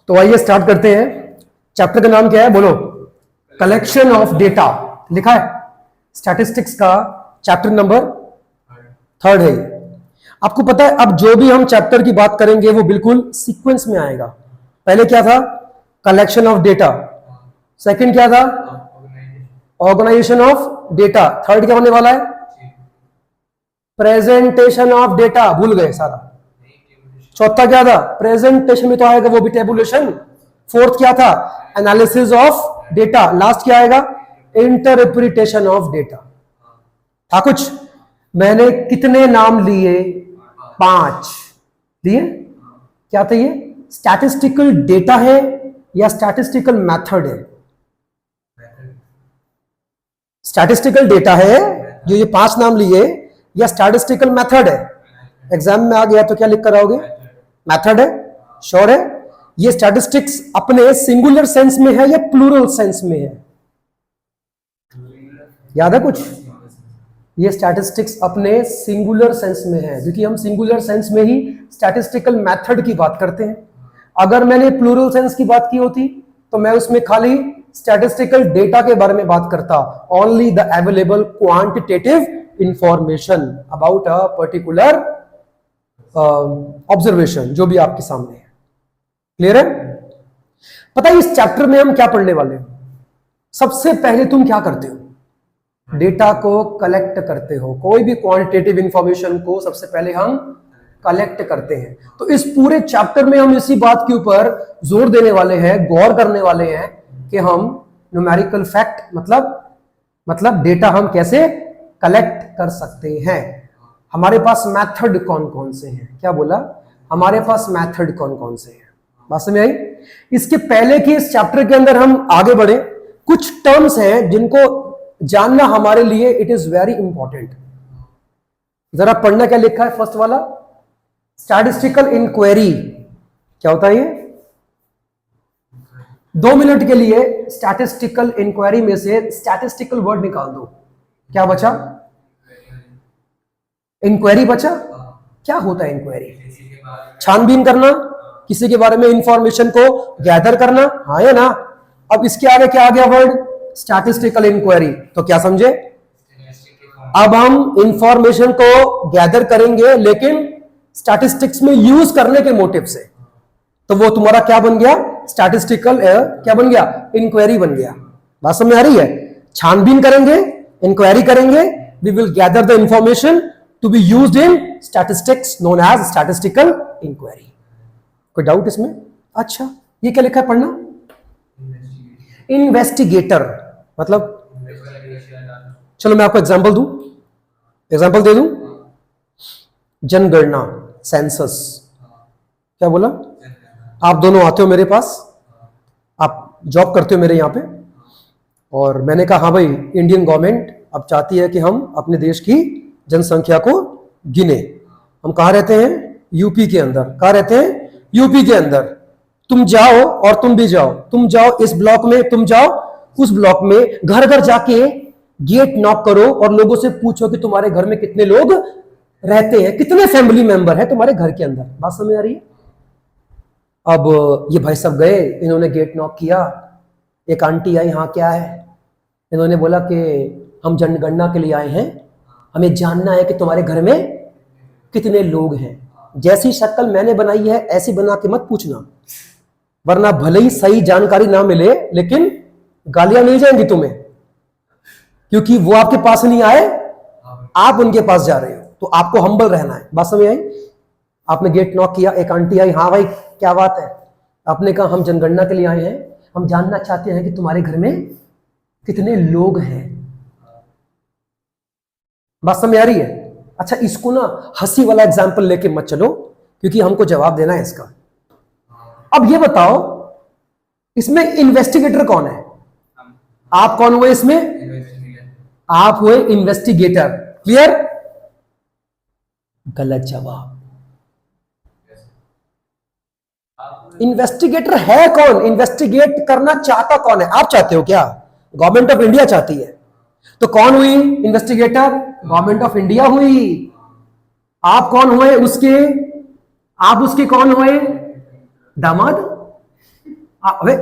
तो आइए स्टार्ट करते हैं। चैप्टर का नाम क्या है बोलो? कलेक्शन ऑफ डेटा लिखा है। स्टैटिस्टिक्स का चैप्टर नंबर 3 है। आपको पता है अब जो भी हम चैप्टर की बात करेंगे वो बिल्कुल सीक्वेंस में आएगा। पहले क्या था? Collection of data. सेकंड क्या था? Organisation of data. थर्ड क्या होने वाला है? Presentation of data. भूल गए सारा। चौथा क्या था? प्रेजेंटेशन में तो आएगा वो भी टेबुलेशन। फोर्थ क्या था? Analysis of data. लास्ट क्या आएगा? Interpretation of data. था कुछ? मैंने कितने नाम लिए? 5 लिए। क्या था ये? स्टैटिस्टिकल डेटा है या स्टैटिस्टिकल मेथड है? स्टैटिस्टिकल डेटा है जो ये 5 नाम लिए, या स्टैटिस्टिकल मेथड है? एग्जाम में आ गया तो क्या लिख कर आओगे? मेथड है। श्योर है? ये स्टैटिस्टिक्स अपने सिंगुलर सेंस में है या प्लूरल सेंस में है? याद है कुछ? ये स्टैटिस्टिक्स अपने सिंगुलर सेंस में है, क्योंकि हम सिंगुलर सेंस में ही स्टैटिस्टिकल मेथड की बात करते हैं। अगर मैंने प्लूरल सेंस की बात की होती तो मैं उसमें खाली स्टैटिस्टिकल डेटा के बारे में बात करता। Only the available quantitative information about a particular observation, जो भी आपके सामने है। क्लियर है? पता है इस चैप्टर में हम क्या पढ़ने वाले हैं? सबसे पहले तुम क्या करते हो? डेटा को कलेक्ट करते हो। कोई भी क्वांटिटेटिव इंफॉर्मेशन को सबसे पहले हम कलेक्ट करते हैं। तो इस पूरे चैप्टर में हम इसी बात के ऊपर जोर देने वाले हैं, गौर करने वाले हैं कि हम न्यूमेरिकल फैक्ट मतलब डेटा हम कैसे कलेक्ट कर सकते हैं। हमारे पास मेथड कौन कौन से हैं? क्या बोला? हमारे पास मेथड कौन कौन से हैं? बात समझ आई? इसके पहले कि इस चैप्टर के अंदर हम आगे बढ़े, कुछ टर्म्स हैं जिनको जानना हमारे लिए इट इज वेरी इंपॉर्टेंट। जरा पढ़ना क्या लिखा है फर्स्ट वाला? Statistical inquiry. क्या होता है ये? 2 मिनट के लिए स्टैटिस्टिकल इंक्वायरी में से स्टैटिस्टिकल वर्ड निकाल दो। क्या बचा? इंक्वायरी बचा। क्या होता है इंक्वायरी? छानबीन करना, किसी के बारे में इंफॉर्मेशन को गैदर करना, हाँ या ना? अब इसके आगे क्या आ गया वर्ड? Statistical inquiry. तो क्या समझे? अब हम इंफॉर्मेशन को गैदर करेंगे लेकिन स्टैटिस्टिक्स में यूज करने के मोटिव से। तो वो तुम्हारा क्या बन गया? स्टैटिस्टिकल क्या बन गया? इंक्वायरी बन गया। बात समझ आ रही है? छानबीन करेंगे, इंक्वायरी करेंगे, we will gather the information to be used in statistics known as statistical inquiry. कोई डाउट इसमें? अच्छा, ये क्या लिखा है पढ़ना? इन्वेस्टिगेटर मतलब, चलो मैं आपको एग्जांपल दे दूं। जनगणना, सेंसस। क्या बोला? आप दोनों आते हो मेरे पास, आप जॉब करते हो मेरे यहाँ पे, और मैंने कहा हाँ भाई इंडियन गवर्नमेंट अब चाहती है कि हम अपने देश की जनसंख्या को गिने। हम कहाँ रहते हैं? यूपी के अंदर। कहाँ रहते हैं? यूपी के अंदर। तुम जाओ और तुम भी जाओ, तुम जाओ इस ब्लॉक में, तुम जाओ उस ब्लॉक में, घर घर जाके गेट नॉक करो और लोगों से पूछो कि तुम्हारे घर में कितने लोग रहते हैं, कितने फैमिली मेंबर है तुम्हारे घर के अंदर। बात समझ आ रही है? अब ये भाई सब गए, इन्होंने गेट नॉक किया, एक आंटी आई, हाँ क्या है? इन्होंने बोला कि हम जनगणना के लिए आए हैं, हमें जानना है कि तुम्हारे घर में कितने लोग हैं। जैसी शक्ल मैंने बनाई है ऐसी बना के मत पूछना, वरना भले ही सही जानकारी ना मिले लेकिन गालियां मिल जाएंगी तुम्हें, क्योंकि वो आपके पास नहीं आए, आप उनके पास जा रहे हो। तो आपको हम्बल रहना है। बात समझ आई? आपने गेट नॉक किया, एक आंटी आई, हाँ भाई क्या बात है? आपने कहा हम जनगणना के लिए आए हैं, हम जानना चाहते हैं कि तुम्हारे घर में कितने लोग हैं। बात समझ आ रही है? अच्छा, इसको ना हंसी वाला एग्जाम्पल लेके मत चलो, क्योंकि हमको जवाब देना है इसका। अब ये बताओ इसमें इन्वेस्टिगेटर कौन है? आप कौन हुए इसमें? आप हुए इन्वेस्टिगेटर। क्लियर? गलत जवाब। इन्वेस्टिगेटर है कौन? इन्वेस्टिगेट करना चाहता कौन है? आप चाहते हो क्या? गवर्नमेंट ऑफ इंडिया चाहती है। तो कौन हुई इन्वेस्टिगेटर? गवर्नमेंट ऑफ इंडिया हुई। आप कौन हुए उसके? आप उसके कौन हुए? दामाद। अबे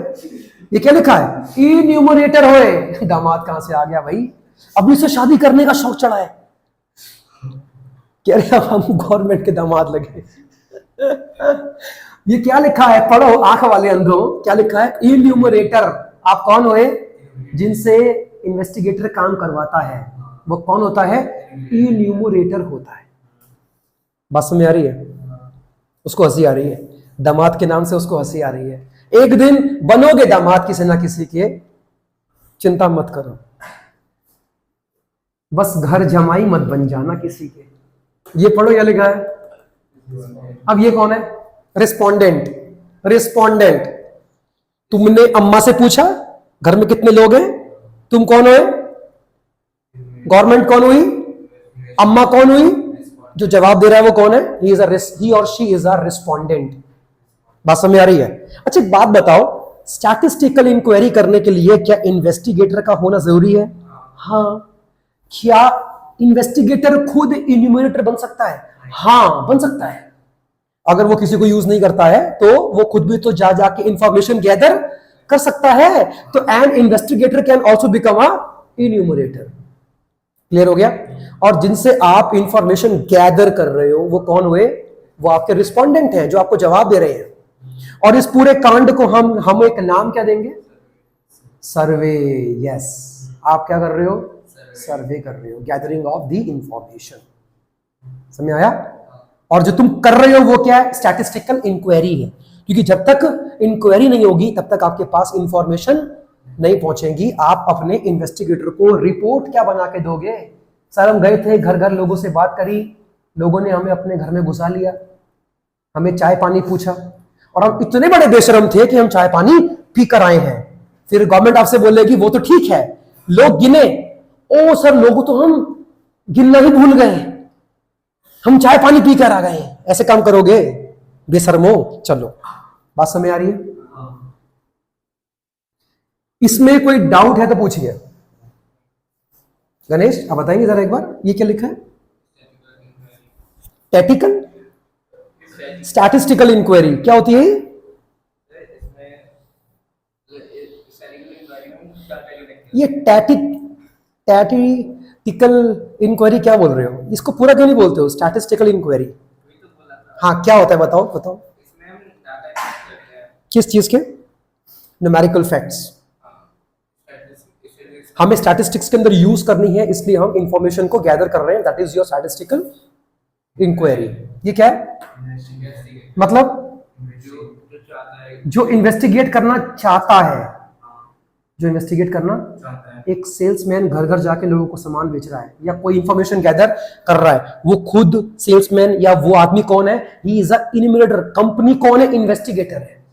ये क्या लिखा है, इन्यूमरेटर होए। दामाद कहां से आ गया भाई, अभी से शादी करने का शौक चढ़ा है। कह रहे अब हम गवर्नमेंट के दामाद लगे। ये क्या लिखा है, पढ़ो आंख वाले अंधों, क्या लिखा है, इन्यूमरेटर। आप कौन हुए, जिनसे इन्वेस्टिगेटर काम करवाता है, वो कौन होता है, इन्यूमरेटर होता है। बात समझ आ रही है, उसको हंसी आ रही है, दामाद के नाम से उसको हंसी आ रही है। एक दिन बनोगे दामाद किसी ना किसी के, चिंता मत करो, बस घर जमाई मत बन जाना किसी के। ये पढ़ो, क्या लिखा है। अब ये कौन है, रिस्पोंडेंट। रिस्पोंडेंट, तुमने अम्मा से पूछा घर में कितने लोग हैं, तुम कौन हो, गवर्नमेंट कौन हुई, अम्मा कौन हुई, जो जवाब दे रहा है वो कौन है, ही और शी इज अ रिस्पोंडेंट। बात समझ आ रही है। अच्छा एक बात बताओ, स्टैटिस्टिकल इंक्वायरी करने के लिए क्या इन्वेस्टिगेटर का होना जरूरी है। हाँ। क्या इन्वेस्टिगेटर खुद इन्यूमरेटर बन सकता है। हाँ बन सकता है, अगर वो किसी को यूज नहीं करता है तो वो खुद भी तो जा जाके इंफॉर्मेशन गैदर कर सकता है। तो an investigator can also become a enumerator. Clear हो गया। और जिनसे आप इंफॉर्मेशन गैदर कर रहे हो वो कौन हुए, वो आपके रिस्पोंडेंट हैं, जो आपको जवाब दे रहे हैं। और इस पूरे कांड को हम एक नाम क्या देंगे, सर्वे। यस, आप क्या कर रहे हो, सर्वे कर रहे हो, गैदरिंग ऑफ द इंफॉर्मेशन। समझ आया। और जो तुम कर रहे हो वो क्या है, स्टैटिस्टिकल इंक्वायरी है, क्योंकि जब तक इंक्वायरी नहीं होगी तब तक आपके पास इंफॉर्मेशन नहीं पहुंचेगी। आप अपने इन्वेस्टिगेटर को रिपोर्ट क्या बना के दोगे। सर हम गए थे, घर घर लोगों से बात करी, लोगों ने हमें अपने घर में घुसा लिया, हमें चाय पानी पूछा, और हम इतने बड़े बेशरम थे कि हम चाय पानी पी कर आए हैं। फिर गवर्नमेंट आपसे बोलेगी वो तो ठीक है, लोग गिने, ओ सर लोगों तो हम गिनना ही भूल गए, हम चाय पानी पी कर आ गए। ऐसे काम करोगे बेशर्मो। चलो बात समझ आ रही है। इसमें कोई डाउट है तो पूछिए। गणेश आप बताएंगे जरा एक बार, ये क्या लिखा है, टैटिकल स्टैटिस्टिकल इंक्वायरी क्या होती है। ये टैटिकल इंक्वायरी क्या बोल रहे हो, इसको पूरा क्यों नहीं बोलते हो, स्टैटिस्टिकल इंक्वायरी। हाँ क्या होता है बताओ बताओ। किस चीज के, न्यूमेरिकल फैक्ट्स। हमें स्टैटिस्टिक्स के अंदर यूज करनी है, इसलिए हम इंफॉर्मेशन को गैदर कर रहे हैं, that is your statistical inquiry. ये क्या है, मतलब जो इन्वेस्टिगेट करना चाहता है, जो इन्वेस्टिगेट करना, एक सेल्समैन घर घर जाके लोगों को सामान बेच रहा है या कोई इंफॉर्मेशन गैदर कर रहा है, वो खुद सेल्समैन या वो आदमी कौन है, he is a enumerator. Company कौन है, इन्वेस्टिगेटर है।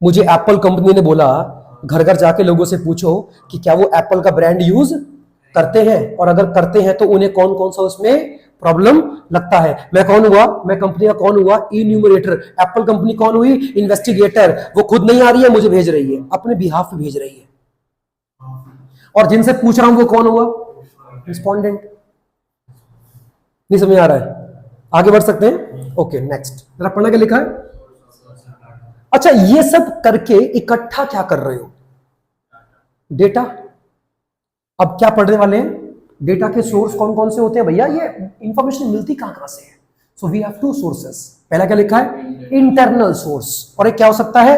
मुझे एप्पल कंपनी ने बोला घर घर जाके लोगों से पूछो कि क्या वो एप्पल का ब्रांड यूज करते हैं, और अगर करते हैं तो उन्हें कौन कौन सा उसमें प्रॉब्लम लगता है। मैं कौन हुआ, मैं कंपनी का कौन हुआ, इन्यूमरेटर। एप्पल कंपनी कौन हुई, इन्वेस्टिगेटर। वो खुद नहीं आ रही है, मुझे भेज रही है, अपने बिहाफ पे भेज रही है। और जिनसे पूछ रहा हूं वो कौन हुआ, रिस्पोंडेंट। नहीं समझ आ रहा है, आगे बढ़ सकते हैं। ओके नेक्स्ट, जरा पढ़ना क्या लिखा है। अच्छा ये सब करके इकट्ठा क्या कर रहे हो, डेटा। अब क्या पढ़ने वाले हैं, डेटा के सोर्स कौन कौन से होते हैं भैया, ये इंफॉर्मेशन मिलती कहां से है। So we have two sources. पहला क्या लिखा है, इंटरनल सोर्स, और एक क्या हो सकता है,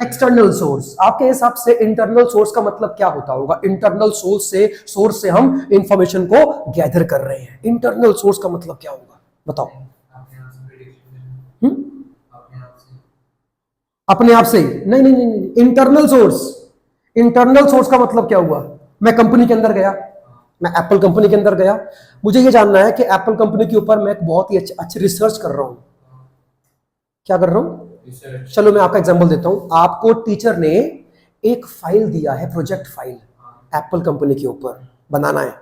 एक्सटर्नल सोर्स। आपके हिसाब से इंटरनल सोर्स का मतलब क्या होता होगा, इंटरनल सोर्स से हम इंफॉर्मेशन को गैदर कर रहे हैं, इंटरनल सोर्स का मतलब क्या होगा बताओ। अपने आप से ही, नहीं नहीं नहीं, इंटरनल सोर्स। इंटरनल सोर्स का मतलब क्या हुआ, मैं कंपनी के अंदर गया, मैं एप्पल कंपनी के अंदर गया, मुझे ये जानना है कि एप्पल कंपनी के ऊपर मैं एक बहुत ही अच्छे रिसर्च कर रहा हूं। क्या कर रहा हूं, चलो मैं आपका एग्जांपल देता हूं। आपको टीचर ने एक फाइल दिया है, प्रोजेक्ट फाइल, एप्पल कंपनी के ऊपर बनाना है।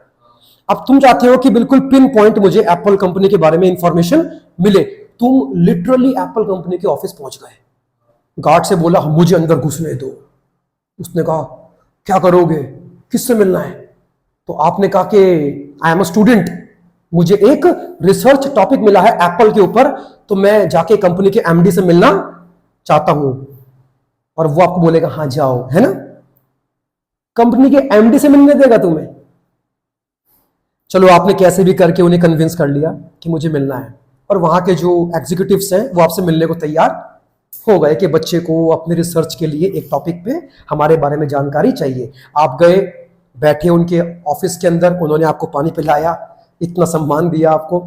अब तुम चाहते हो कि बिल्कुल पिन पॉइंट मुझे एप्पल कंपनी के बारे में इंफॉर्मेशन मिले। तुम लिटरली एप्पल कंपनी के ऑफिस पहुंच गए, गार्ड से बोला मुझे अंदर घुसने दो। उसने कहा क्या करोगे, किससे मिलना है। तो आपने कहा कि आई एम अ स्टूडेंट, मुझे एक रिसर्च टॉपिक मिला है एप्पल के ऊपर, तो मैं जाके कंपनी के एमडी से मिलना चाहता हूं। और वो आपको बोलेगा हाँ जाओ, है ना। कंपनी के एमडी से मिलने देगा तुम्हें? चलो आपने कैसे भी करके उन्हें कन्विंस कर लिया कि मुझे मिलना है, और वहां के जो एग्जीक्यूटिव्स हैं वो आपसे मिलने को तैयार हो गए कि बच्चे को अपने रिसर्च के लिए एक टॉपिक पे हमारे बारे में जानकारी चाहिए। आप गए, बैठे उनके ऑफिस के अंदर, उन्होंने आपको पानी पिलाया, इतना सम्मान दिया आपको।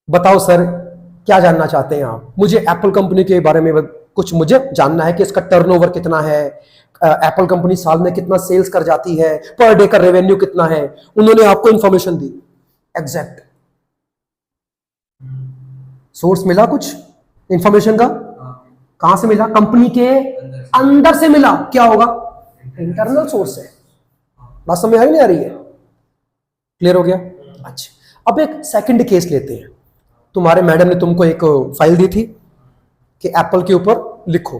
बताओ सर क्या जानना चाहते हैं आप? मुझे एप्पल कंपनी के बारे में कुछ मुझे जानना है कि इसका टर्नओवर कितना है, एप्पल कंपनी साल में कितना सेल्स कर जाती है, पर डे का रेवेन्यू कितना है। उन्होंने आपको इंफॉर्मेशन दी एग्जैक्ट। सोर्स मिला कुछ इंफॉर्मेशन का? कहां से मिला? कंपनी के अंदर से मिला। क्या होगा? इंटरनल सोर्स है। बात समझ आ रही नहीं आ रही है? क्लियर हो गया? अच्छा, अब एक सेकंड केस लेते हैं। तुम्हारे मैडम ने तुमको एक फाइल दी थी कि एप्पल के ऊपर लिखो।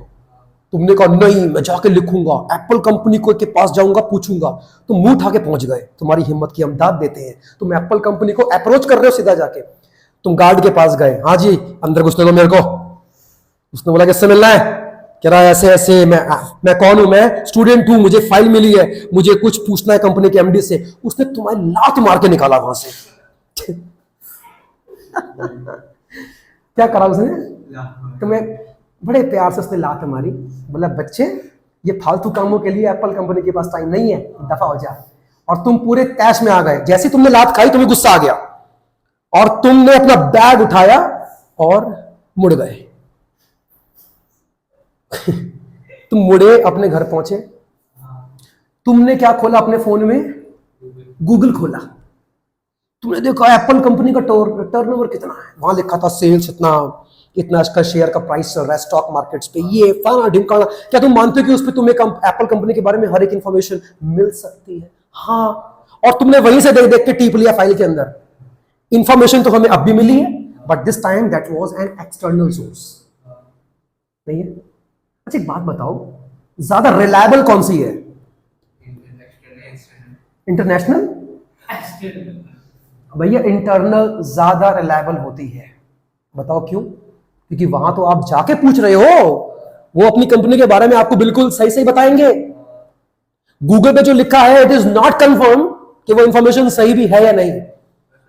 तुमने कहा नहीं मैं जाके लिखूंगा, एप्पल कंपनी को के पास जाऊंगा, पूछूंगा। तुम मुंह उठा के पहुंच गए। तुम्हारी हिम्मत की हम दाद देते हैं। तुम एप्पल कंपनी को अप्रोच कर रहे हो सीधा जाके। तुम गार्ड के पास गए, हाँ जी अंदर घुसने दो मेरे को। उसने बोला किससे मिलना है? कह रहा है ऐसे ऐसे, मैं कौन हूं? मैं स्टूडेंट हूं, मुझे फाइल मिली है, मुझे कुछ पूछना है कंपनी के एमडी से। उसने तुम्हारी लात मार के निकाला वहां से। क्या करा उसने? तुम्हें बड़े प्यार से उसने लात मारी। बोला बच्चे ये फालतू कामों के लिए एप्पल कंपनी के पास टाइम नहीं है, दफा हो जा। और तुम पूरे तैश में आ गए। जैसे तुमने लात खाई तुम्हें गुस्सा आ गया और तुमने अपना बैग उठाया और मुड़ गए। तुम मुड़े, अपने घर पहुंचे। तुमने क्या खोला अपने फोन में? गूगल खोला। तुमने देखा एप्पल कंपनी का टर्नओवर कितना है। वहां लिखा था सेल्स इतना, इतना इसका शेयर का प्राइस चल रहा है स्टॉक मार्केट्स पे, ये फलाना ढिमकाना। क्या तुम मानते हो कि उस पर तुम्हें एप्पल कंपनी के बारे में हर एक इंफॉर्मेशन मिल सकती है? हाँ। और तुमने वहीं से देख देख के टीप लिया फाइल के अंदर। इंफॉर्मेशन तो हमें अब भी मिली है, but this time that was an external source. नहीं है? अच्छा एक बात बताओ, ज्यादा रिलायबल कौन सी है? इंटरनेशनल? भैया इंटरनल ज्यादा रिलायबल होती है। बताओ क्यों? क्योंकि वहां तो आप जाके पूछ रहे हो, वो अपनी कंपनी के बारे में आपको बिल्कुल सही सही बताएंगे। गूगल पे जो लिखा है इट इज नॉट कंफर्म कि वो इंफॉर्मेशन सही भी है या नहीं।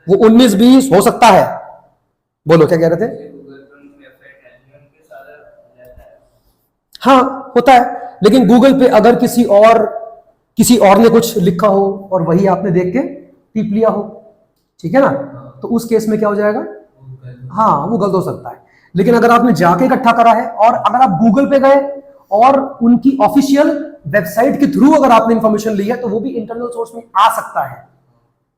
वो 19-20 हो सकता है। बोलो क्या कह रहे थे? हाँ होता है, लेकिन गूगल पे अगर किसी और ने कुछ लिखा हो और वही आपने देख के टिप लिया हो, ठीक है ना, तो उस केस में क्या हो जाएगा? हाँ वो गलत हो सकता है। लेकिन अगर आपने जाके इकट्ठा करा है और अगर आप गूगल पे गए और उनकी ऑफिशियल वेबसाइट के थ्रू अगर आपने इंफॉर्मेशन ली है तो वो भी इंटरनल सोर्स में आ सकता है,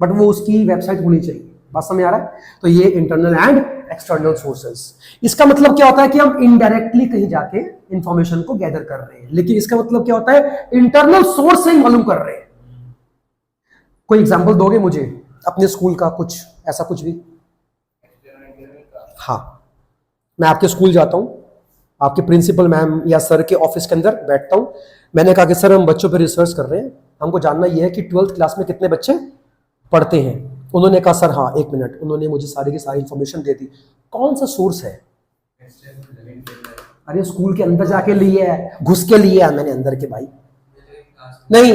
बट वो उसकी वेबसाइट होनी चाहिए। बात समझ आ रहा है? तो ये इंटरनल एंड एक्सटर्नल सोर्सेस। इसका मतलब क्या होता है कि हम इनडायरेक्टली कहीं जाके इंफॉर्मेशन को गैदर कर रहे हैं, लेकिन इसका मतलब क्या होता है? इंटरनल सोर्स से ही मालूम कर रहे हैं। कोई एग्जांपल दोगे मुझे अपने स्कूल का? कुछ ऐसा कुछ भी? हाँ, मैं आपके स्कूल जाता हूं, आपके प्रिंसिपल मैम या सर के ऑफिस के अंदर बैठता हूं। मैंने कहा कि सर हम बच्चों पे रिसर्च कर रहे हैं, हमको जानना यह है कि 12th क्लास में कितने बच्चे पढ़ते हैं। उन्होंने कहा सर हाँ 1 मिनट। उन्होंने मुझे सारी की सारी इंफॉर्मेशन दे दी। कौन सा सोर्स है? अरे स्कूल के अंदर जाके लिए है, घुस के लिए है मैंने अंदर के भाई। नहीं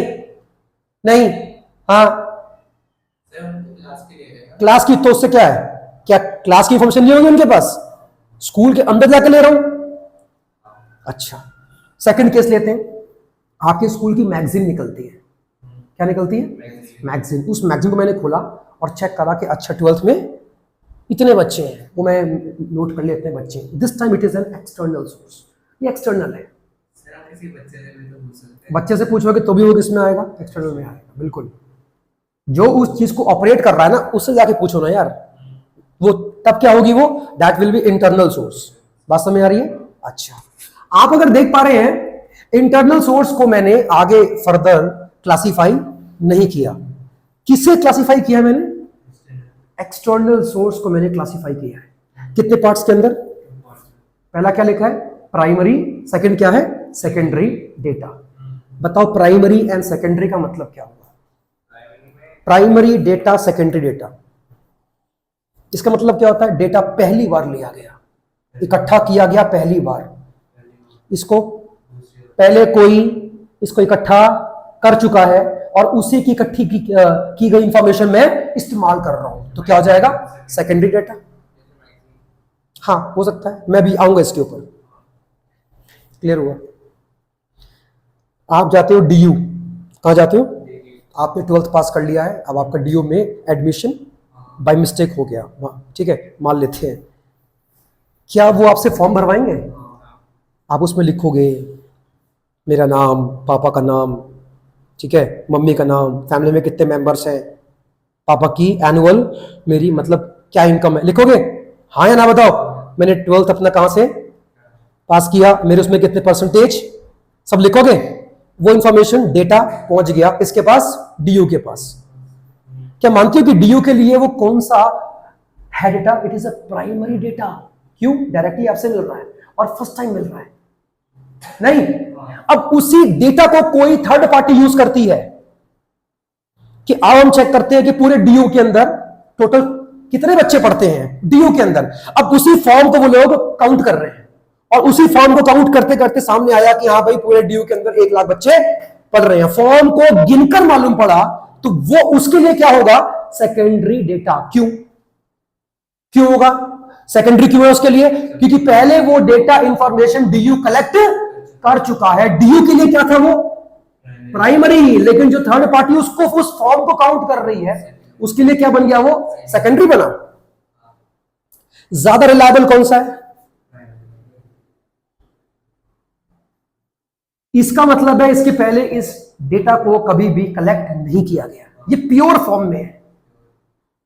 नहीं, हाँ क्लास की, तो उससे क्या है? क्या क्लास की इंफॉर्मेशन नहीं होगी उनके पास? स्कूल के अंदर जाके ले रहा हूं। अच्छा, सेकंड केस लेते हैं। आपके स्कूल की मैगजीन निकलती है। क्या निकलती है? मैगजीन। उस मैगजीन को मैंने खोला और चेक करा कि अच्छा 12th में इतने बच्चे हैं, वो मैं नोट कर लिया इतने बच्चे। This time it is an external source. ये एक्सटर्नल है। बच्चे से पूछोगे तो भी वो किस में आएगा? एक्सटर्नल में आएगा। बिल्कुल, जो उस चीज को ऑपरेट कर रहा है ना उससे जाके पूछो ना यार, वो तब क्या होगी? वो that will be internal source. बात समझ आ रही है? अच्छा, आप अगर देख पा रहे हैं इंटरनल सोर्स को मैंने आगे फर्दर क्लासिफाई नहीं किया। किससे क्लासिफाई किया मैंने? एक्सटर्नल सोर्स को मैंने क्लासिफाई किया है। कितने पार्ट्स के अंदर? पहला क्या लिखा है? प्राइमरी। सेकंड क्या है? Secondary data. बताओ प्राइमरी एंड सेकेंडरी का मतलब क्या होगा? Primary data, secondary data. इसका मतलब क्या होता है? डेटा पहली बार लिया गया, इकट्ठा किया गया पहली बार। इसको पहले कोई इसको इकट्ठा कर चुका है और उसी की इकट्ठी की गई इंफॉर्मेशन मैं इस्तेमाल कर रहा हूं, तो क्या हो जाएगा? Secondary data. हाँ हो सकता है, मैं भी आऊंगा इसके ऊपर। क्लियर हुआ? आप जाते हो डीयू, कहां जाते हो? आपने 12th पास कर लिया है, अब आपका डीयू में एडमिशन बाय मिस्टेक हो गया, ठीक है, मान लेते हैं। क्या वो आपसे फॉर्म भरवाएंगे? आप उसमें लिखोगे मेरा नाम, पापा का नाम, ठीक है, मम्मी का नाम, फैमिली में कितने मेंबर्स हैं, पापा की एनुअल मेरी मतलब क्या इनकम है, लिखोगे? हाँ या ना बताओ? मैंने 12th अपना कहां से पास किया, मेरे उसमें कितने परसेंटेज, सब लिखोगे। वो इंफॉर्मेशन डेटा पहुंच गया किसके पास? डीयू के पास। क्या मानते हो कि डीयू के लिए वो कौन सा है data? It is a primary data. क्यों? डायरेक्टली आपसे मिल रहा है और फर्स्ट टाइम मिल रहा है। नहीं, अब उसी डेटा को कोई थर्ड पार्टी यूज करती है कि अब हम चेक करते हैं कि पूरे डीयू के अंदर टोटल कितने बच्चे पढ़ते हैं डीयू के अंदर। अब उसी फॉर्म को वो लोग काउंट कर रहे हैं और उसी फॉर्म को काउंट करते करते सामने आया कि हाँ भाई पूरे डीयू के अंदर 1 लाख बच्चे पढ़ रहे हैं। फॉर्म को गिनकर मालूम पड़ा तो वो उसके लिए क्या होगा? Secondary data. क्यों? क्यों होगा सेकेंडरी? क्यों है उसके लिए? क्योंकि पहले वो डेटा इंफॉर्मेशन डीयू कलेक्ट कर चुका है। डीयू के लिए क्या था? वो प्राइमरी। लेकिन जो थर्ड पार्टी उसको उस फॉर्म को काउंट कर रही है उसके लिए क्या बन गया? वो सेकेंडरी बना। ज्यादा रिलायबल कौन सा है? इसका मतलब है इसके पहले इस डेटा को कभी भी कलेक्ट नहीं किया गया, ये प्योर फॉर्म में है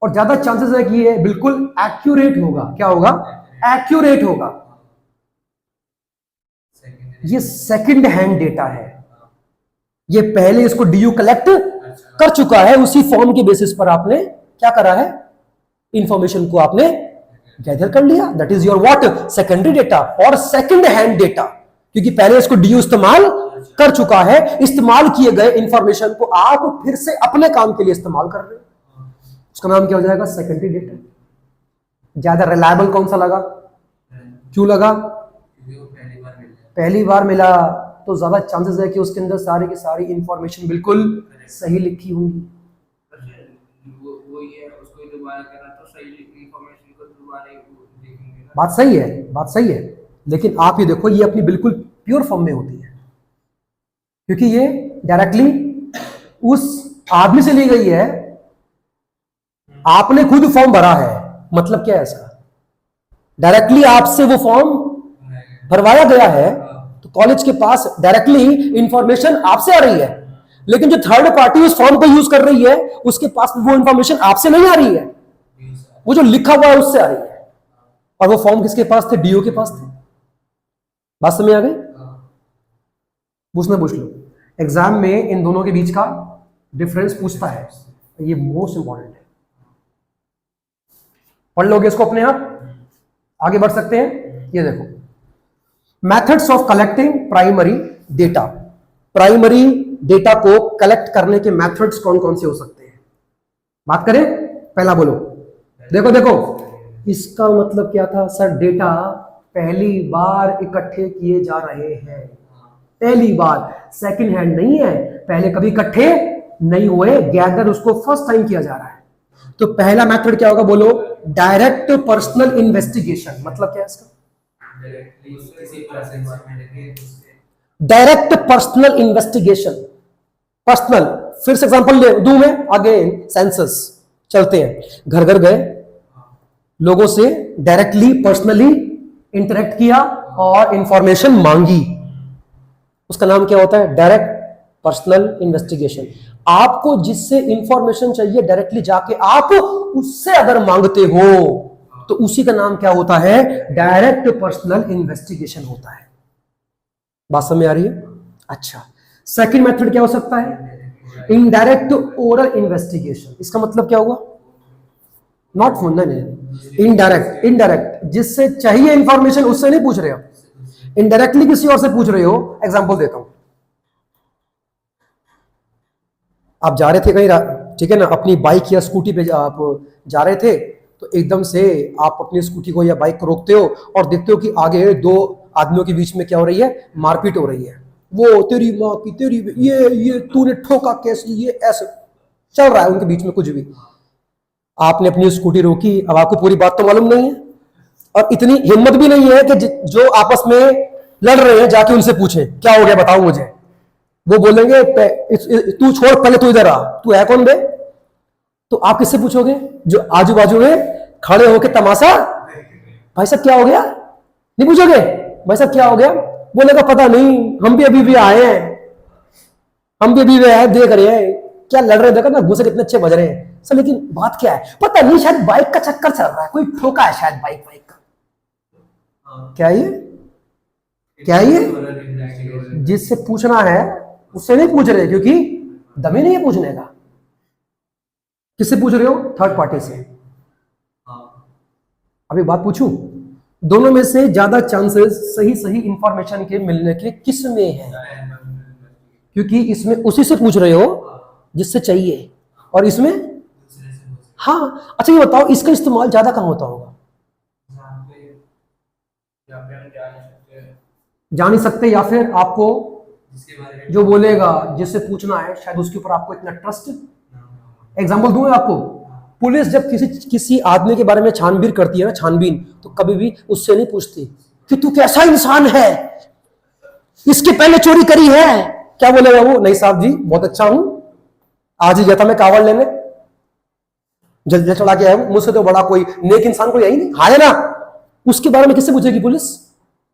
और ज्यादा चांसेस है कि ये बिल्कुल एक्यूरेट होगा। क्या होगा? एक्यूरेट होगा। ये सेकंड हैंड डेटा है, ये पहले इसको डीयू कलेक्ट कर चुका है, उसी फॉर्म के बेसिस पर आपने क्या करा है? इंफॉर्मेशन को आपने गैदर कर लिया। That is your what? Secondary data और सेकंड हैंड डेटा, क्योंकि पहले इसको डीयू इस्तेमाल कर चुका है। इस्तेमाल किए गए इंफॉर्मेशन को आप फिर से अपने काम के लिए इस्तेमाल कर रहे हो, उसका नाम क्या हो जाएगा? Secondary data. ज्यादा रिलायबल कौन सा लगा? क्यों लगा? पहली बार मिला तो ज्यादा चांसेस है कि उसके अंदर सारी की सारी इंफॉर्मेशन बिल्कुल सही लिखी होंगी। बात सही है, बात सही है, लेकिन आप ये देखो ये अपनी बिल्कुल प्योर फॉर्म में होती है क्योंकि ये डायरेक्टली उस आदमी से ली गई है। आपने खुद फॉर्म भरा है, मतलब क्या है इसका? डायरेक्टली आपसे वो फॉर्म भरवाया गया है तो कॉलेज के पास डायरेक्टली इंफॉर्मेशन आपसे आ रही है, लेकिन जो थर्ड पार्टी उस फॉर्म को यूज कर रही है उसके पास वो इंफॉर्मेशन आपसे नहीं आ रही है, वो जो लिखा हुआ है उससे आ रही है। और वो फॉर्म किसके पास थे? डीओ के पास थे। बात समझ आ गई? पूछ लो, एग्जाम में इन दोनों के बीच का डिफरेंस पूछता है, ये मोस्ट इंपॉर्टेंट है। पढ़ लोगे इसको अपने आप, आगे बढ़ सकते हैं। ये देखो methods of collecting primary data. Primary data को कलेक्ट करने के मेथड्स कौन कौन से हो सकते हैं? बात करें, पहला बोलो। देखो इसका मतलब क्या था सर? डेटा पहली बार इकट्ठे किए जा रहे हैं, पहली बार, सेकंड हैंड नहीं है, पहले कभी इकट्ठे नहीं हुए, गैदर उसको फर्स्ट टाइम किया जा रहा है। तो पहला मेथड क्या होगा? बोलो, डायरेक्ट पर्सनल इन्वेस्टिगेशन। मतलब क्या है इसका? Direct personal investigation. पर्सनल, फिर से एग्जांपल दूं मैं आगे। सेंसस चलते हैं, घर घर गए, लोगों से डायरेक्टली पर्सनली इंटरेक्ट किया और इंफॉर्मेशन मांगी, उसका नाम क्या होता है? Direct personal investigation. आपको जिससे इंफॉर्मेशन चाहिए डायरेक्टली जाके आप उससे अगर मांगते हो तो उसी का नाम क्या होता है? डायरेक्ट पर्सनल इन्वेस्टिगेशन होता है। बात समझ आ रही है? अच्छा, सेकंड मेथड क्या हो सकता है? Indirect oral investigation. इसका मतलब क्या हुआ? नॉट फोन, नहीं, इनडायरेक्ट। इनडायरेक्ट जिससे चाहिए इंफॉर्मेशन उससे नहीं पूछ रहे हो, इनडायरेक्टली किसी और से पूछ रहे हो। एग्जांपल देता हूं, आप जा रहे थे कहीं, ठीक है ना, अपनी बाइक या स्कूटी पे आप जा रहे थे, तो एकदम से आप अपनी स्कूटी को या बाइक को रोकते हो और देखते हो कि आगे दो आदमियों के बीच में क्या हो रही है? मारपीट हो रही है। वो तेरी माँ की तेरी, ये तूने ठोका कैसे, ये ऐसे चल रहा है उनके बीच में कुछ भी। आपने अपनी स्कूटी रोकी, अब आपको पूरी बात तो मालूम नहीं है, और इतनी हिम्मत भी नहीं है कि जो आपस में लड़ रहे हैं जाके उनसे पूछे क्या हो गया बताओ मुझे। वो बोलेंगे तू छोड़ पहले, तू इधर आ, तू है कौन बे। तो आप किससे पूछोगे? जो आजू बाजू में खड़े होके तमाशा, भाई साहब क्या हो गया, नहीं पूछोगे भाई साहब क्या हो गया? बोलेगा पता नहीं, हम भी अभी आए हैं, हम भी अभी आए देख रहे हैं क्या लड़ रहे, देखो ना घुसे कितने अच्छे बज रहे हैं सर। लेकिन बात क्या है पता नहीं, शायद बाइक का चक्कर चल रहा है, कोई ठोका है शायद बाइक का। क्या ये जिससे पूछना है उससे नहीं पूछ रहे, क्योंकि दम ही नहीं है पूछने का। किससे पूछ रहे हो? थर्ड पार्टी से। अभी बात पूछूं, दोनों में से ज्यादा चांसेस सही इंफॉर्मेशन के मिलने के किस में है? क्योंकि इसमें उसी से पूछ रहे हो जिससे चाहिए, और इसमें हाँ। अच्छा ये बताओ, इसका इस्तेमाल ज्यादा कहाँ होता होगा? जा नहीं सकते, या फिर आपको जो बोलेगा जिससे पूछना है शायद उसके ऊपर आपको इतना ट्रस्ट। एग्जांपल दूं आपको, पुलिस जब किसी आदमी के बारे में छानबीन करती है ना, छानबीन, तो कभी भी उससे नहीं पूछती कि तू कैसा इंसान है, इसके पहले चोरी करी है। क्या बोलेगा वो? नहीं साहब जी बहुत अच्छा हूं, आज ही गया था मैं कावड़ लेने, जल्दी चढ़ा के आया, मुझसे तो बड़ा कोई नेक इंसान कोई है ही नहीं। हाँ है ना? उसके बारे में किससे पूछेगी पुलिस?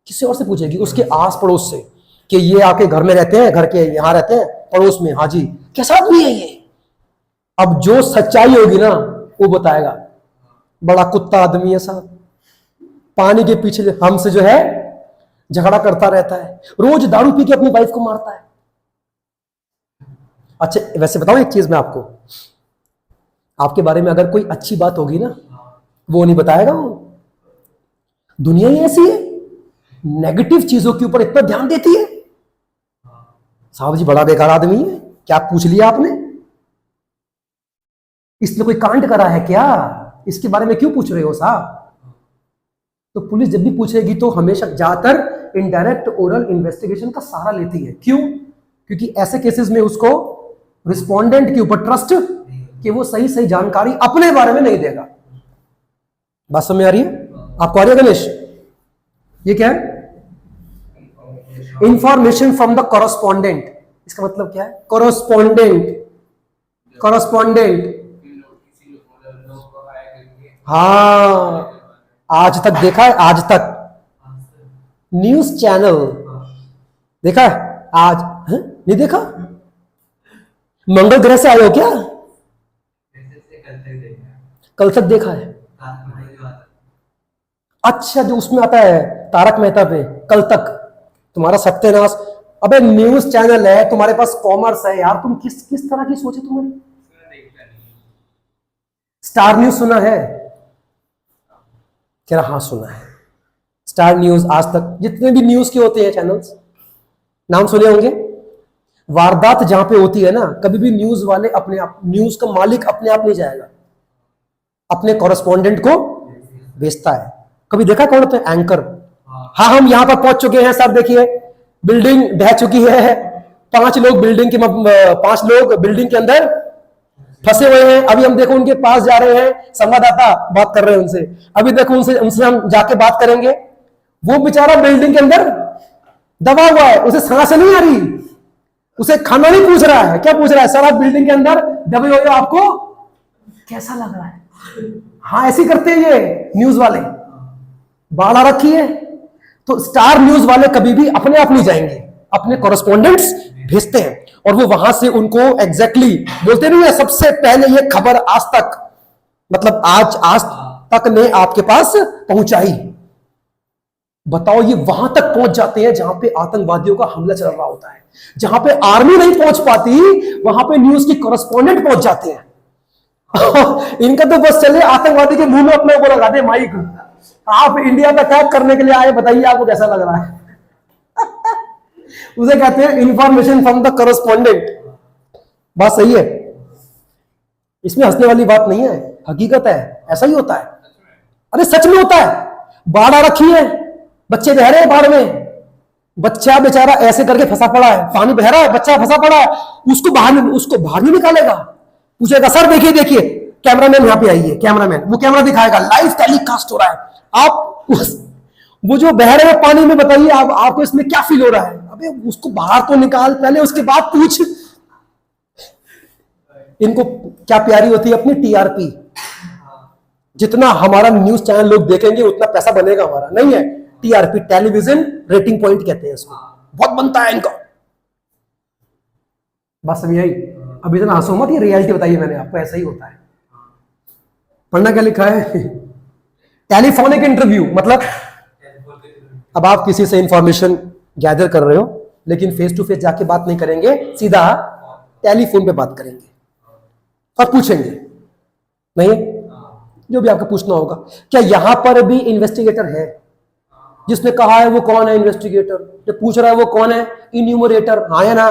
किसी और से पूछेगी, उसके आस पड़ोस से, कि ये आपके घर में रहते हैं, घर के यहां रहते हैं पड़ोस में, हाँ जी कैसा आदमी है ये। अब जो सच्चाई होगी ना वो बताएगा, बड़ा कुत्ता आदमी है साहब, पानी के पीछे हमसे जो है झगड़ा करता रहता है, रोज दारू पी के अपनी वाइफ को मारता है। अच्छा वैसे बताऊं एक चीज मैं आपको, आपके बारे में अगर कोई अच्छी बात होगी ना वो नहीं बताएगा वो। दुनिया ही ऐसी है, नेगेटिव चीजों के ऊपर इतना ध्यान देती है। साहब जी बड़ा बेकार आदमी है, क्या पूछ लिया आपने? इसने कोई कांड करा है क्या? इसके बारे में क्यों पूछ रहे हो साहब? तो पुलिस जब भी पूछेगी तो हमेशा ज्यादातर इनडायरेक्ट ओरल इन्वेस्टिगेशन का सहारा लेती है। क्यों? क्योंकि ऐसे केसेस में उसको रिस्पोंडेंट के ऊपर ट्रस्ट कि वो सही जानकारी अपने बारे में नहीं देगा। बात समझ में आ रही है आपको? आ रही है गणेश? ये क्या है? Information from the correspondent. इसका मतलब क्या है? कॉरस्पॉन्डेंट। हाँ आज तक देखा है? आज तक न्यूज चैनल देखा है? आज है? नहीं देखा? मंगल ग्रह से आए हो क्या? कल तक देखा है? अच्छा जो उसमें आता है तारक मेहता पे, कल तक। तुम्हारा सत्यानाश। अबे न्यूज चैनल है, तुम्हारे पास कॉमर्स है यार, तुम किस तरह की सोचे तुम्हारी? स्टार न्यूज सुना है? कह रहा हाँ सुना है। स्टार न्यूज, आज तक, जितने भी न्यूज के होते हैं चैनल्स, नाम सुने होंगे। वारदात जहां पे होती है ना, कभी भी न्यूज वाले अपने आप, न्यूज का मालिक अपने आप नहीं जाएगा, अपने कॉरेस्पॉन्डेंट को भेजता है। कभी देखा कौन होता है? एंकर। हाँ हम यहां पर पहुंच चुके हैं सर, देखिए बिल्डिंग ढह चुकी है, 5 लोग बिल्डिंग के अंदर फंसे हुए हैं। अभी हम देखो उनके पास जा रहे हैं, संवाददाता बात कर रहे हैं उनसे। अभी देखो उनसे हम जाके बात करेंगे। वो बेचारा बिल्डिंग के अंदर दबा हुआ है, उसे सांस नहीं आ रही, उसे खाना नहीं पूछ रहा है। क्या पूछ रहा है? सर आप बिल्डिंग के अंदर दबे हुए हो, आपको कैसा लग रहा है? हाँ ऐसे करते हैं ये न्यूज वाले, बाढ़ आ रखी है। तो स्टार न्यूज वाले कभी भी अपने आप नहीं जाएंगे, अपने कॉरेस्पॉन्डेंट्स भेजते हैं, और वो वहां से उनको एग्जैक्टली बोलते नहीं है, सबसे पहले ये खबर आज तक, मतलब आज तक ने आपके पास पहुंचाई। बताओ ये वहां तक पहुंच जाते हैं जहां पे आतंकवादियों का हमला चल रहा होता है, जहां पे आर्मी नहीं पहुंच पाती, वहां पे न्यूज की कॉरेस्पॉन्डेंट पहुंच जाते हैं। इनका तो बस चले आतंकवादी के मुंह में अपने को लगा दे माइक, आप इंडिया पे अटैक करने के लिए आए, बताइए आपको कैसा लग रहा है? उसे कहते हैं इंफॉर्मेशन फ्रॉम द कॉरेस्पॉन्डेंट। बात सही है, इसमें हंसने वाली बात नहीं है, हकीकत है, ऐसा ही होता है। अरे सच में होता है। बाढ़ आ रखी है, बच्चे बह रहे हैं बाढ़ में, बच्चा बेचारा ऐसे करके फंसा पड़ा है, पानी बह रहा है, बच्चा फंसा पड़ा है, उसको बाहर नहीं निकालेगा, पूछेगा सर देखिए देखिए, कैमरामैन यहाँ पे आइए, कैमरामैन वो कैमरा दिखाएगा, लाइव टेलीकास्ट हो रहा है, आप वो जो बह रहे हैं पानी में, बताइए आपको इसमें क्या फील हो रहा है? अबे उसको बाहर तो निकाल पहले, उसके बाद पूछ। इनको क्या प्यारी होती है अपनी टीआरपी, जितना हमारा न्यूज चैनल लोग देखेंगे उतना पैसा बनेगा हमारा, नहीं है? टीआरपी, टेलीविजन रेटिंग पॉइंट कहते हैं इसको, बहुत बनता है इनका। बस समझ आई? अभी इतना हंसो मत, ये रियलिटी बताइए मैंने आपको, ऐसा ही होता है। पढ़ना क्या लिखा है? टेलीफोनिक इंटरव्यू मतलब अब आप किसी से इंफॉर्मेशन गैदर कर रहे हो, लेकिन फेस टू फेस जाके बात नहीं करेंगे, सीधा टेलीफोन पे बात करेंगे और पूछेंगे, नहीं है? जो भी आपको पूछना होगा। क्या यहां पर भी इन्वेस्टिगेटर है? जिसने कहा है वो कौन है इन्वेस्टिगेटर? जो पूछ रहा है वो कौन है? इन्यूमरेटर, हाँ या ना?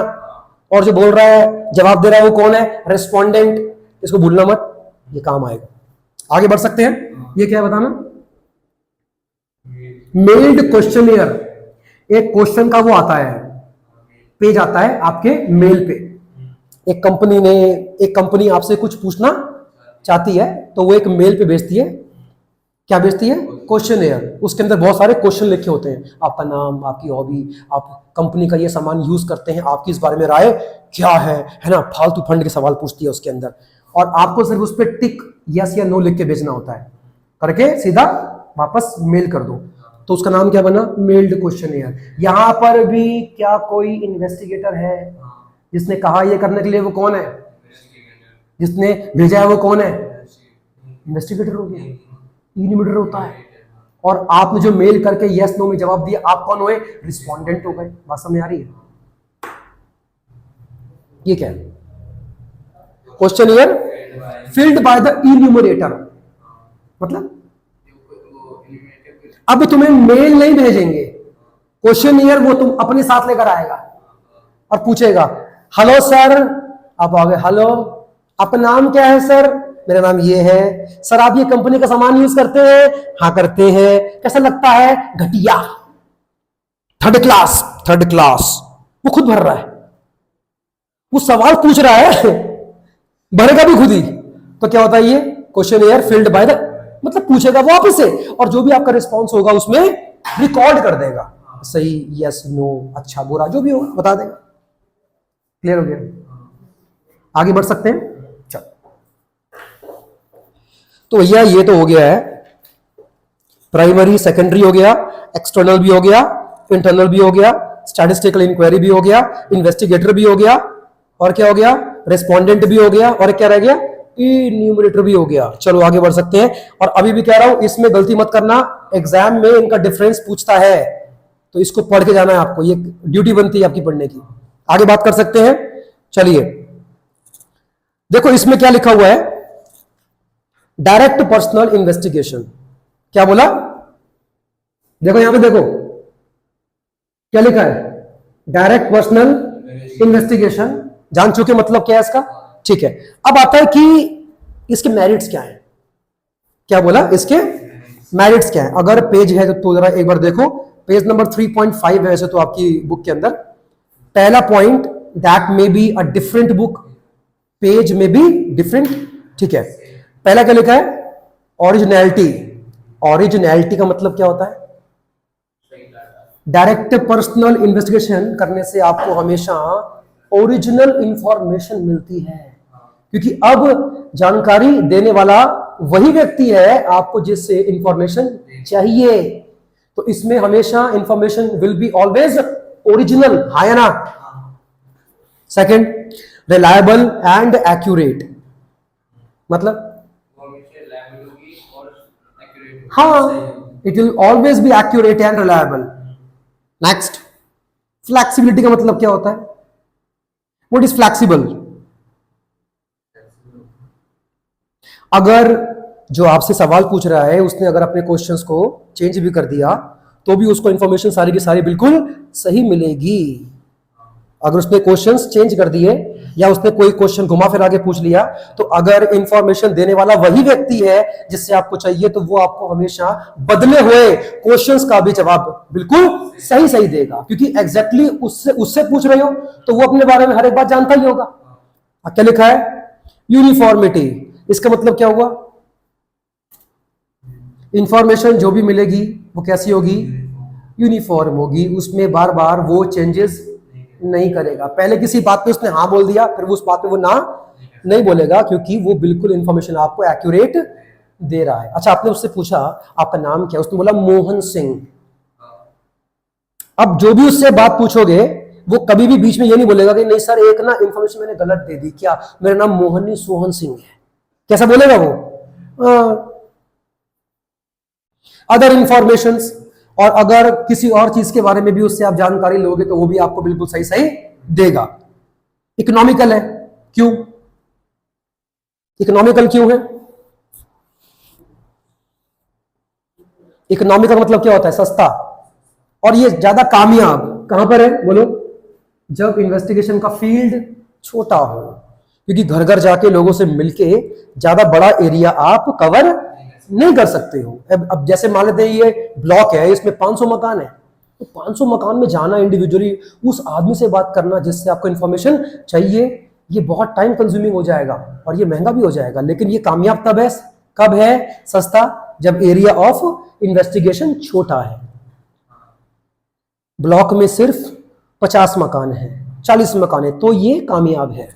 और जो बोल रहा है, जवाब दे रहा है, वो कौन है? रेस्पोंडेंट। इसको भूलना मत, ये काम आएगा। आगे बढ़ सकते हैं। ये क्या है बताना? मेल्ड क्वेश्चनियर, एक क्वेश्चन का वो आता है, पेज आता है आपके मेल पे। एक कंपनी आपसे कुछ पूछना चाहती है तो वो एक मेल पे भेजती है। क्या भेजती है? क्वेश्चनियर। उसके अंदर बहुत सारे क्वेश्चन लिखे होते हैं, आपका नाम, आपकी हॉबी, आप कंपनी का ये सामान यूज करते हैं, आपकी इस बारे में राय क्या है ना? फालतू फंड के सवाल पूछती है उसके अंदर, और आपको सिर्फ उस पर टिक यस या नो लिख के भेजना होता है, करके सीधा वापस मेल कर दो। तो उसका नाम क्या बना? Meld questionnaire. यहां पर भी क्या कोई इन्वेस्टिगेटर है? जिसने कहा ये करने के लिए वो कौन है? जिसने भेजा है वो कौन है? इन्वेस्टिगेटर हो गया, इन्यूमरेटर होता है। और आपने जो मेल करके यस नो में जवाब दिया, आप कौन हुए? रिस्पोंडेंट हो गए। बात समझ आ रही है? ये क्या है? Questionnaire filled by the enumerator, मतलब अब तुम्हें मेल नहीं भेजेंगे, क्वेश्चनियर वो तुम अपने साथ लेकर आएगा और पूछेगा, हेलो सर, आप आओगे, हेलो, आपका नाम क्या है सर? मेरा नाम ये है सर। आप ये कंपनी का सामान यूज करते हैं? हाँ करते हैं। कैसा लगता है? घटिया, थर्ड क्लास। वो खुद भर रहा है, वो सवाल पूछ रहा है, भरेगा भी खुद ही। तो क्या होता है ये? क्वेश्चनियर फिल्ड बाय द, मतलब पूछेगा वो वापस से, और जो भी आपका रिस्पॉन्स होगा उसमें रिकॉर्ड कर देगा, सही, यस, नो, अच्छा, बुरा, जो भी हो बता देगा। क्लियर हो गया? आगे बढ़ सकते हैं। चलो, तो भैया ये तो हो गया है, प्राइमरी सेकेंडरी हो गया, एक्सटर्नल भी हो गया, इंटरनल भी हो गया, स्टैटिस्टिकल इंक्वायरी भी हो गया, इन्वेस्टिगेटर भी हो गया, और क्या हो गया? रेस्पोंडेंट भी हो गया, और क्या रह गया? इन्यूमरेटर भी हो गया। चलो आगे बढ़ सकते हैं। और अभी भी कह रहा हूं, इसमें गलती मत करना, एग्जाम में इनका डिफरेंस पूछता है, तो इसको पढ़ के जाना है आपको, ये ड्यूटी बनती है आपकी पढ़ने की। आगे बात कर सकते हैं। चलिए देखो इसमें क्या लिखा हुआ है, डायरेक्ट पर्सनल इन्वेस्टिगेशन। क्या बोला? देखो यहां पे देखो क्या लिखा है, डायरेक्ट पर्सनल इन्वेस्टिगेशन। जान चुके मतलब क्या है इसका? ठीक है। अब आता है कि इसके मेरिट्स क्या है। क्या बोला? इसके मेरिट्स क्या है। अगर पेज है तो जरा एक बार देखो, पेज नंबर 3.5 है वैसे तो आपकी बुक के अंदर। पहला point, that may be a different book, page में भी डिफरेंट। ठीक है, पहला क्या लिखा है? ओरिजिनलिटी। ओरिजिनलिटी का मतलब क्या होता है? डायरेक्ट पर्सनल इन्वेस्टिगेशन करने से आपको हमेशा ओरिजिनल इंफॉर्मेशन मिलती है, क्योंकि अब जानकारी देने वाला वही व्यक्ति है आपको जिससे इंफॉर्मेशन चाहिए, तो इसमें हमेशा information will be always original, हाँ या ना? सेकंड, रिलायबल एंड एक्यूरेट, मतलब हाँ, it will always be accurate and reliable. Next, flexibility का मतलब क्या होता है? What is flexible? अगर जो आपसे सवाल पूछ रहा है उसने अगर अपने क्वेश्चंस को चेंज भी कर दिया तो भी उसको इंफॉर्मेशन सारी की सारी बिल्कुल सही मिलेगी। अगर उसने क्वेश्चंस चेंज कर दिए या उसने कोई क्वेश्चन घुमा फिरा के पूछ लिया, तो अगर इंफॉर्मेशन देने वाला वही व्यक्ति है जिससे आपको चाहिए, तो वो आपको हमेशा बदले हुए क्वेश्चंस का भी जवाब बिल्कुल सही सही देगा, क्योंकि एग्जैक्टली उससे उससे पूछ रहे हो तो वो अपने बारे में हर एक बात जानता ही होगा। क्या लिखा है? यूनिफॉर्मिटी। इसका मतलब क्या हुआ? इंफॉर्मेशन जो भी मिलेगी वो कैसी होगी? यूनिफॉर्म होगी, उसमें बार बार वो चेंजेस नहीं करेगा। पहले किसी बात पे उसने हाँ बोल दिया, फिर उस बात पे वो ना नहीं बोलेगा, क्योंकि वो बिल्कुल इंफॉर्मेशन आपको एक्यूरेट दे रहा है। अच्छा, आपने उससे पूछा आपका नाम क्या है, उसने बोला मोहन सिंह। अब जो भी उससे बात पूछोगे वो कभी भी बीच में ये नहीं बोलेगा कि नहीं सर एक ना इंफॉर्मेशन मैंने गलत दे दी, क्या मेरा नाम मोहन नहीं सोहन सिंह है। कैसा बोलेगा वो? अदर इंफॉर्मेशन, और अगर किसी और चीज के बारे में भी उससे आप जानकारी लोगे तो वो भी आपको बिल्कुल सही सही देगा। इकोनॉमिकल है, क्यों? इकोनॉमिकल क्यों है? इकोनॉमिकल मतलब क्या होता है? सस्ता। और ये ज्यादा कामयाब कहां पर है बोलो? जब इन्वेस्टिगेशन का फील्ड छोटा हो, क्योंकि घर घर जाके लोगों से मिलके ज्यादा बड़ा एरिया आप कवर नहीं कर सकते हो। अब जैसे मान लेते हैं ये ब्लॉक है, इसमें 500 मकान है, तो 500 मकान में जाना इंडिविजुअली, उस आदमी से बात करना जिससे आपको इंफॉर्मेशन चाहिए, ये बहुत टाइम कंज्यूमिंग हो जाएगा और ये महंगा भी हो जाएगा। लेकिन ये कामयाब तब है, कब है सस्ता? जब एरिया ऑफ इन्वेस्टिगेशन छोटा है। ब्लॉक में सिर्फ 50 मकान है, 40 मकान है, तो ये कामयाब है।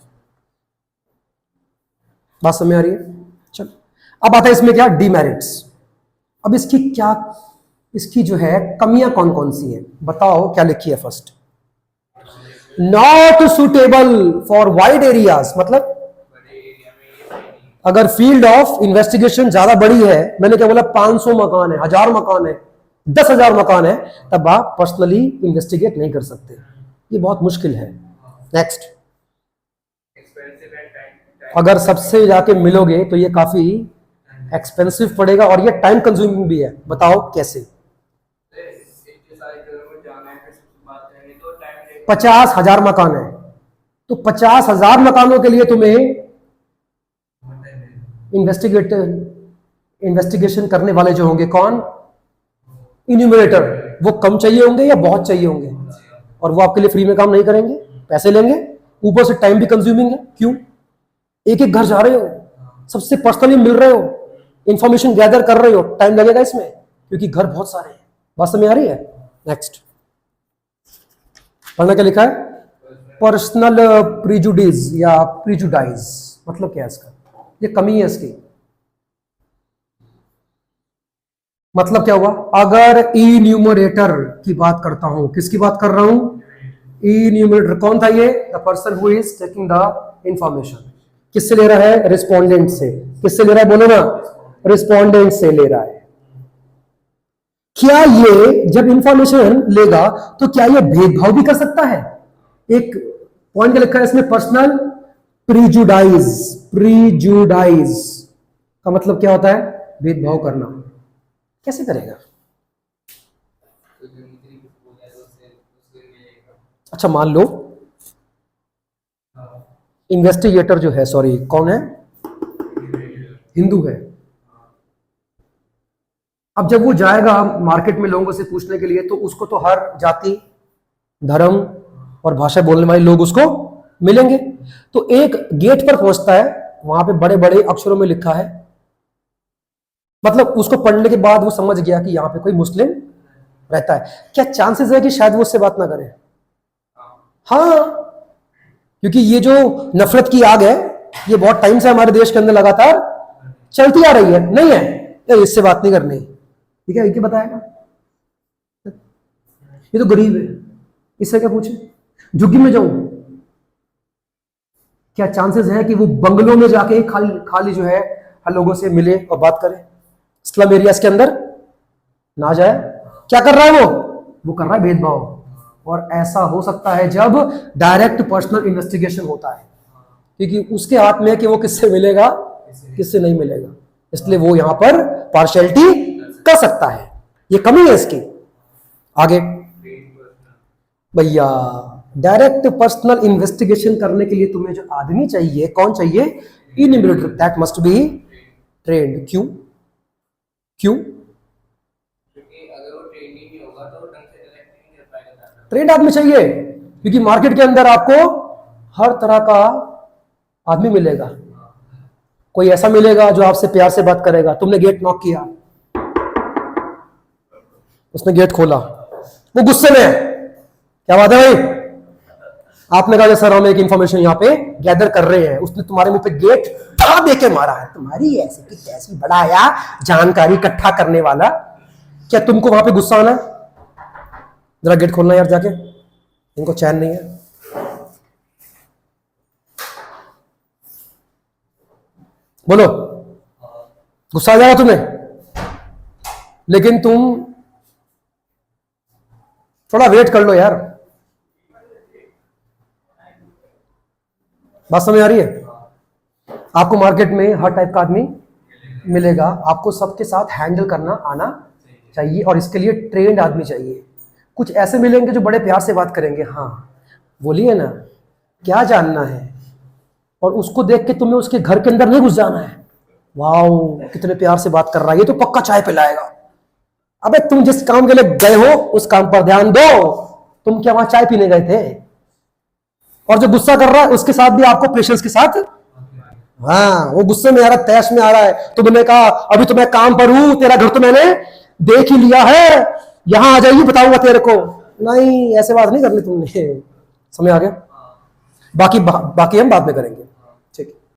बात समझ आ रही है? चलो, अब आता है इसमें क्या? डीमेरिट्स। अब इसकी जो है कमियां कौन कौन सी है, बताओ क्या लिखी है? First, not suitable for wide areas. मतलब अगर फील्ड ऑफ इन्वेस्टिगेशन ज्यादा बड़ी है, मैंने क्या बोला? 500 मकान है, 1000 मकान है, 10,000 मकान है, तब आप पर्सनली इन्वेस्टिगेट नहीं कर सकते, ये बहुत मुश्किल है। नेक्स्ट, अगर सबसे जाके मिलोगे तो ये काफी एक्सपेंसिव पड़ेगा और ये टाइम कंज्यूमिंग भी है। बताओ कैसे? 50,000 मकान है, तो 50,000 मकानों के लिए तुम्हें इन्वेस्टिगेशन करने वाले जो होंगे कौन? इन्यूमरेटर, वो कम चाहिए होंगे या बहुत चाहिए होंगे? और वो आपके लिए फ्री में काम नहीं करेंगे, पैसे लेंगे, ऊपर से टाइम भी कंज्यूमिंग है। क्यों? एक एक घर जा रहे हो, सबसे पर्सनली मिल रहे हो, इंफॉर्मेशन गैदर कर रहे हो, टाइम लगेगा इसमें, क्योंकि घर बहुत सारे हैं। बात समझ आ रही है? नेक्स्ट, पढ़ना क्या लिखा है? पर्सनल प्रिजुडिस या प्रिजुडाइज, मतलब क्या है इसका? ये कमी है इसकी। मतलब क्या हुआ? अगर इन्यूमरेटर की बात करता हूं, किसकी बात कर रहा हूं? इन्यूमरेटर कौन था? ये the person who is taking the information. किससे ले रहा है? रिस्पोंडेंट से। किससे ले रहा है बोलो ना? रिस्पोंडेंट से ले रहा है। क्या ये जब इंफॉर्मेशन लेगा तो क्या ये भेदभाव भी कर सकता है? एक पॉइंट क्या लिखा है इसमें? Personal prejudice. प्रिजुडाइज का मतलब क्या होता है? भेदभाव करना। कैसे करेगा? अच्छा, मान लो इन्वेस्टिगेटर जो है, सॉरी कौन है? हिंदू है। अब जब वो जाएगा मार्केट में लोगों से पूछने के लिए, तो उसको तो हर जाति, धर्म और भाषा बोलने वाले लोग उसको मिलेंगे। तो एक गेट पर पहुंचता है, वहां पे बड़े बड़े अक्षरों में लिखा है, मतलब उसको पढ़ने के बाद वो समझ गया कि यहाँ पे कोई मुस्लिम रहता है। क्या चांसेस है कि शायद वो उससे बात ना करे? हाँ, क्योंकि ये जो नफरत की आग है, ये बहुत टाइम से हमारे देश के अंदर लगातार चलती आ रही है। नहीं है तो इससे बात नहीं करनी, ठीक है? ये बताएगा, ये तो गरीब है, इससे क्या पूछे? झुग्गी में जाऊं, क्या चांसेस है कि वो बंगलों में जाके खाली जो है हर लोगों से मिले और बात करे? स्लम एरियाज के अंदर ना जाए। क्या कर रहा है वो कर रहा है भेदभाव। और ऐसा हो सकता है जब डायरेक्ट पर्सनल इन्वेस्टिगेशन होता है, क्योंकि उसके हाथ में है कि वो किससे मिलेगा, किससे नहीं मिलेगा, इसलिए वो यहां पर पार्शियलिटी कर सकता है। ये कमी है इसकी। आगे भैया, डायरेक्ट पर्सनल इन्वेस्टिगेशन करने के लिए तुम्हें जो आदमी चाहिए, कौन चाहिए? In military, that must be trend. क्यों? क्यों? क्योंकि अगर वो ट्रेंड ही नहीं होगा तो ढंग से इलेक्ट नहीं कर पाएगा। ट्रेंड आदमी चाहिए, क्योंकि मार्केट के अंदर आपको हर तरह का आदमी मिलेगा। कोई ऐसा मिलेगा जो आपसे प्यार से बात करेगा। तुमने गेट नॉक किया, उसने गेट खोला, वो गुस्से में है, क्या बात है भाई? आपने कहा सर हम एक इंफॉर्मेशन यहाँ पे गैदर कर रहे हैं, उसने तुम्हारे मुंह पे गेट दे के मारा है। तुम्हारी ऐसी की तैसी बड़ा आया जानकारी इकट्ठा करने वाला, क्या तुमको वहां पे गुस्सा आना है? जरा गेट खोलना यार जाके, इनको चैन नहीं है। बोलो, गुस्सा आ जाएगा तुम्हें, लेकिन तुम थोड़ा वेट कर लो यार। बात समझ आ रही है? आपको मार्केट में हर टाइप का आदमी मिलेगा, आपको सबके साथ हैंडल करना आना चाहिए, और इसके लिए ट्रेंड आदमी चाहिए। कुछ ऐसे मिलेंगे जो बड़े प्यार से बात करेंगे, हाँ बोलिए ना क्या जानना है, और उसको देख के तुम्हें उसके घर के अंदर नहीं घुस जाना है। वाओ कितने प्यार से बात कर रहा है, ये तो पक्का चाय पिलाएगा। अबे तुम जिस काम के लिए गए हो उस काम पर ध्यान दो। तुम क्या वहां चाय पीने गए थे? और जो गुस्सा कर रहा है उसके साथ भी आपको पेशेंस के साथ, हाँ वो गुस्से में आ रहा है, तैश में आ रहा है, तुमने कहा अभी तो मैं काम पर हूं, तेरा घर तो मैंने देख ही लिया है, यहां आ जाइए बताऊंगा तेरे को। नहीं ऐसे बात नहीं करनी तुमने, समझ आ गया? बाकी हम बाद में करेंगे।